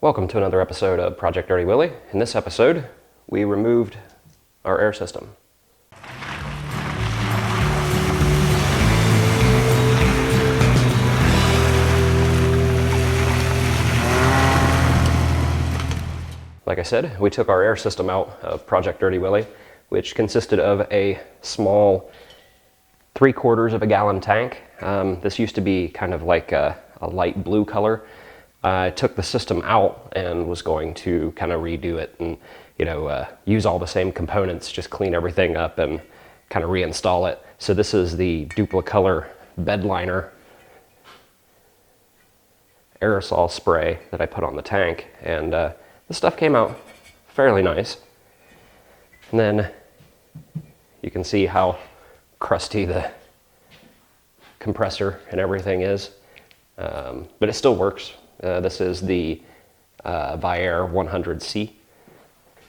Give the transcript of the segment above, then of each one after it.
Welcome to another episode of Project Dirty Willy. In this episode, we removed our air system. Like I said, we took our air system out of Project Dirty Willy, which consisted of a small 3/4 of a gallon tank. This used to be kind of like a light blue color. I took the system out and was going to kind of redo it and, use all the same components, just clean everything up and kind of reinstall it. So this is the Duplicolor bed liner aerosol spray that I put on the tank, and the stuff came out fairly nice. And then you can see how crusty the compressor and everything is, but it still works. This is the Viair 100C.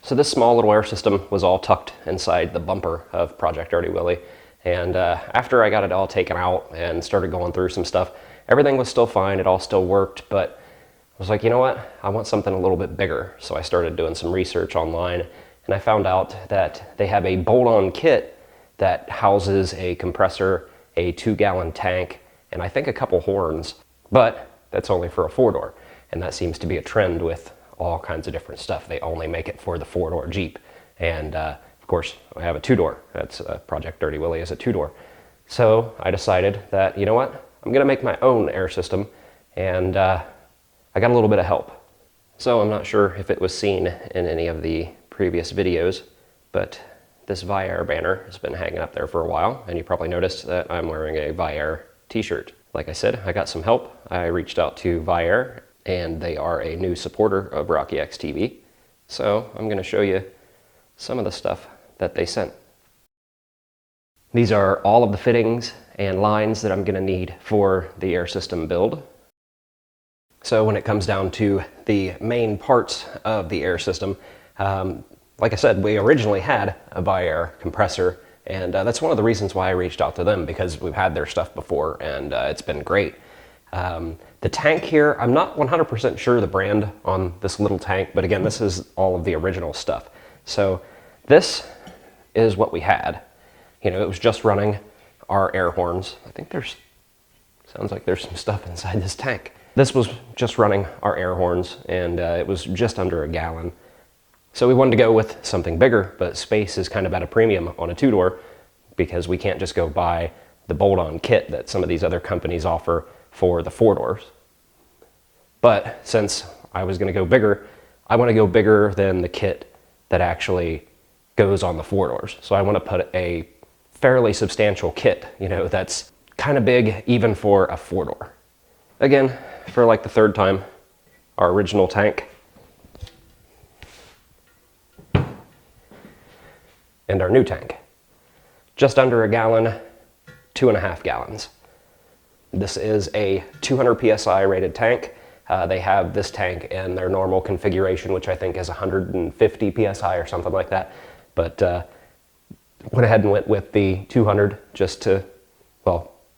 So this small little air system was all tucked inside the bumper of Project Dirty Willy. And after I got it all taken out and started going through some stuff, everything was still fine. It all still worked, but I was like, you know what? I want something a little bit bigger. So I started doing some research online, and I found out that they have a bolt-on kit that houses a compressor, a 2-gallon tank, and I think a couple horns, but that's only for a 4-door. And that seems to be a trend with all kinds of different stuff. They only make it for the 4-door Jeep. And of course, I have a 2-door. That's Project Dirty Willy is a 2-door. So I decided that, you know what? I'm gonna make my own air system, and I got a little bit of help. So I'm not sure if it was seen in any of the previous videos, but this Viair banner has been hanging up there for a while, and you probably noticed that I'm wearing a Viair t-shirt. Like I said, I got some help. I reached out to Viair, and they are a new supporter of Rocky X TV. So I'm gonna show you some of the stuff that they sent. These are all of the fittings and lines that I'm gonna need for the air system build. So when it comes down to the main parts of the air system, like I said, we originally had a Viair compressor, and that's one of the reasons why I reached out to them, because we've had their stuff before and it's been great. The tank here, I'm not 100% sure the brand on this little tank, but again, this is all of the original stuff. So this is what we had. It was just running our air horns. I think sounds like there's some stuff inside this tank. This was just running our air horns, and it was just under a gallon. So we wanted to go with something bigger, but space is kind of at a premium on a 2-door because we can't just go buy the bolt-on kit that some of these other companies offer for the 4-doors. But since I was gonna go bigger, I wanna go bigger than the kit that actually goes on the 4-doors. So I wanna put a fairly substantial kit, that's kind of big even for a 4-door. Again, for like the third time, our original tank and our new tank. Just under a gallon, 2.5 gallons. This is a 200 PSI rated tank. They have this tank in their normal configuration, which I think is 150 PSI or something like that. But went ahead and went with the 200 just to,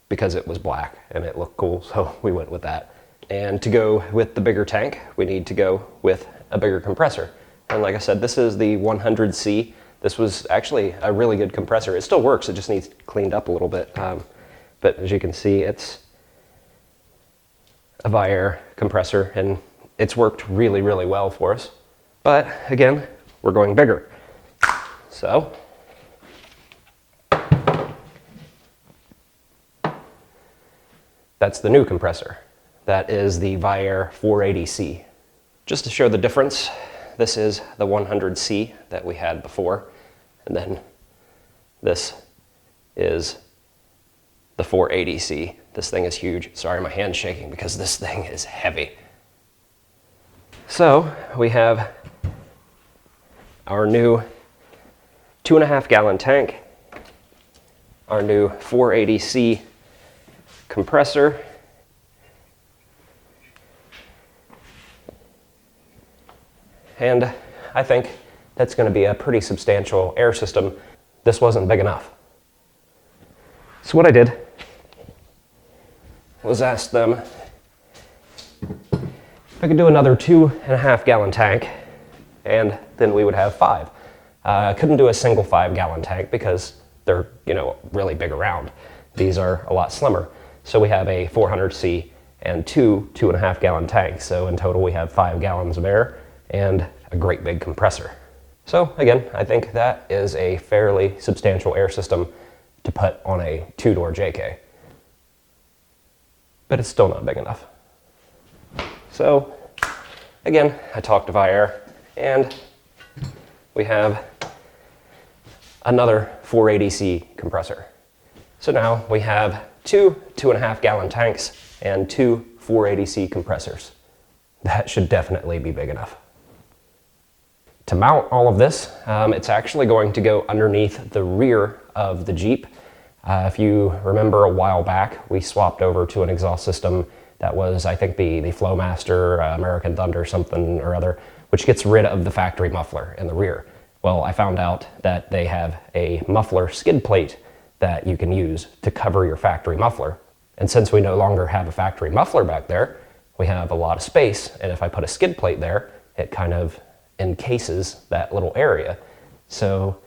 because it was black and it looked cool, so we went with that. And to go with the bigger tank, we need to go with a bigger compressor. And like I said, this is the 100C. This was actually a really good compressor. It still works, it just needs cleaned up a little bit. But as you can see, it's a Viair compressor, and it's worked really, really well for us. But again, we're going bigger. So that's the new compressor. That is the Viair 480C. Just to show the difference, this is the 100C that we had before, and then this is the 480C. This thing is huge. Sorry, my hand's shaking because this thing is heavy. So we have our new 2.5 gallon tank, our new 480C compressor, and I think that's going to be a pretty substantial air system. This wasn't big enough. So what I did was ask them I could do another 2.5 gallon tank, and then we would have 5. I couldn't do a single 5-gallon tank because they're, really big around. These are a lot slimmer. So we have a 400C and 2.5 gallon tanks. So in total we have 5 gallons of air and a great big compressor. So again, I think that is a fairly substantial air system to put on a 2-door JK. But it's still not big enough. So again, I talked to Viair, and we have another 480C compressor. So now we have 2.5 gallon tanks and 2 480C compressors. That should definitely be big enough. To mount all of this, it's actually going to go underneath the rear of the Jeep. If you remember a while back, we swapped over to an exhaust system that was, I think, the Flowmaster American Thunder something or other, which gets rid of the factory muffler in the rear. Well, I found out that they have a muffler skid plate that you can use to cover your factory muffler. And since we no longer have a factory muffler back there, we have a lot of space, and if I put a skid plate there, it kind of encases that little area. So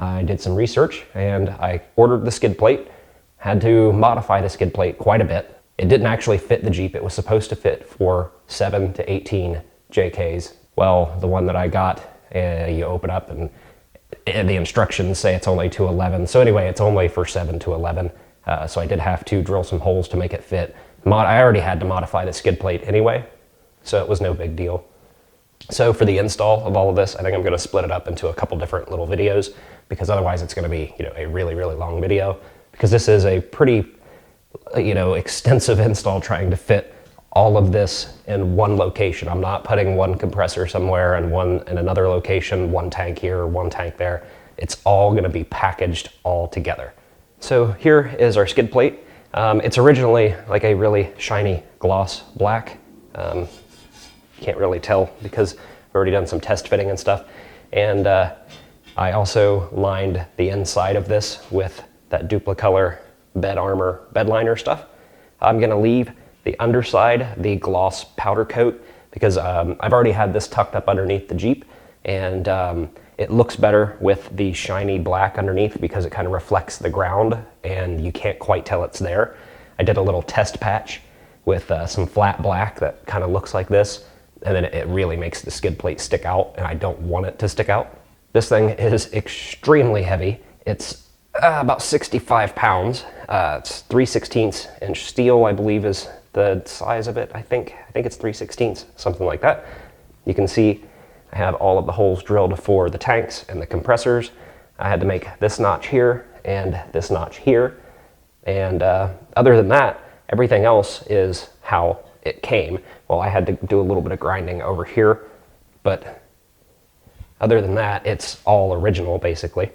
I did some research and I ordered the skid plate, had to modify the skid plate quite a bit. It didn't actually fit the Jeep. It was supposed to fit for 7 to 18 JKs. Well, the one that I got, you open up and the instructions say it's only to 11. So anyway, it's only for 7 to 11. So I did have to drill some holes to make it fit. I already had to modify the skid plate anyway, so it was no big deal. So for the install of all of this, I think I'm going to split it up into a couple different little videos, because otherwise it's going to be, a really, really long video, because this is a pretty, extensive install trying to fit all of this in one location. I'm not putting one compressor somewhere and one in another location, one tank here, one tank there. It's all going to be packaged all together. So here is our skid plate. It's originally like a really shiny gloss black. Can't really tell because I've already done some test fitting and stuff. And I also lined the inside of this with that Duplicolor bed armor bed liner stuff. I'm gonna leave the underside the gloss powder coat because I've already had this tucked up underneath the Jeep, and it looks better with the shiny black underneath because it kind of reflects the ground and you can't quite tell it's there. I did a little test patch with some flat black that kind of looks like this, and then it really makes the skid plate stick out, and I don't want it to stick out. This thing is extremely heavy. It's about 65 pounds. It's 3/16 inch steel, I believe is the size of it. I think it's 3/16, something like that. You can see I have all of the holes drilled for the tanks and the compressors. I had to make this notch here and this notch here. And other than that, everything else is how it came. Well, I had to do a little bit of grinding over here, but other than that, it's all original basically.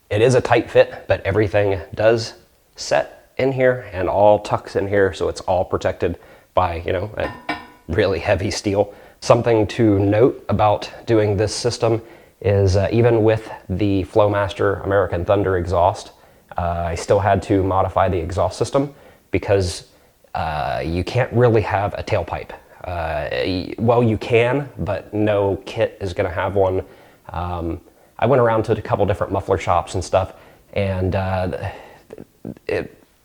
It is a tight fit, but everything does set in here and all tucks in here, so it's all protected by, a really heavy steel. Something to note about doing this system is even with the Flowmaster American Thunder exhaust, I still had to modify the exhaust system because you can't really have a tailpipe. Well, you can, but no kit is going to have one. I went around to a couple different muffler shops and stuff, and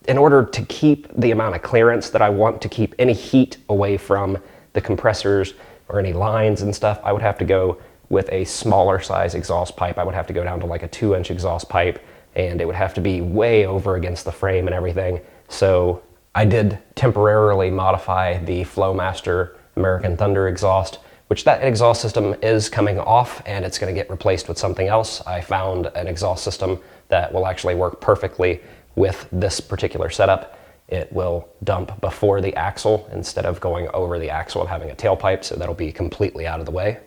in order to keep the amount of clearance that I want to keep any heat away from the compressors or any lines and stuff, I would have to go with a smaller size exhaust pipe. I would have to go down to like a 2-inch exhaust pipe, and it would have to be way over against the frame and everything. So I did temporarily modify the Flowmaster American Thunder exhaust, which that exhaust system is coming off and it's going to get replaced with something else. I found an exhaust system that will actually work perfectly with this particular setup. It will dump before the axle instead of going over the axle and having a tailpipe, so that'll be completely out of the way.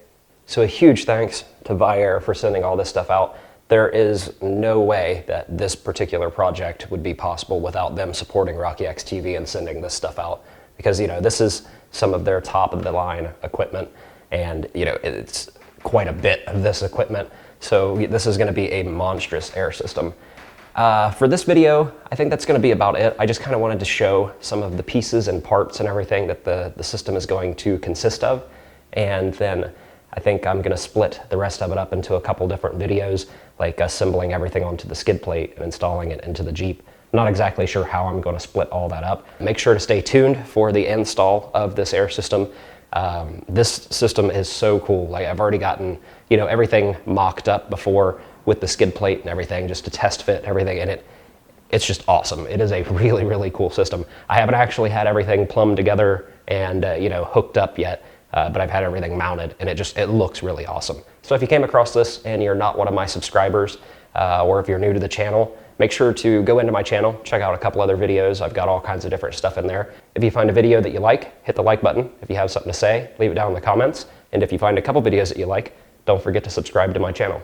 So a huge thanks to Viair for sending all this stuff out. There is no way that this particular project would be possible without them supporting Rocky X TV and sending this stuff out, because this is some of their top of the line equipment, and it's quite a bit of this equipment. So this is going to be a monstrous air system. For this video, I think that's going to be about it. I just kind of wanted to show some of the pieces and parts and everything that the system is going to consist of. And then I think I'm going to split the rest of it up into a couple different videos, like assembling everything onto the skid plate and installing it into the Jeep. I'm not exactly sure how I'm going to split all that up. Make sure to stay tuned for the install of this air system. This system is so cool. Like, I've already gotten, everything mocked up before with the skid plate and everything, just to test fit everything in it. It's just awesome. It is a really, really cool system. I haven't actually had everything plumbed together and hooked up yet, but I've had everything mounted, and it looks really awesome. So if you came across this and you're not one of my subscribers, or if you're new to the channel, make sure to go into my channel, check out a couple other videos. I've got all kinds of different stuff in there. If you find a video that you like, hit the like button. If you have something to say, leave it down in the comments. And if you find a couple videos that you like, don't forget to subscribe to my channel.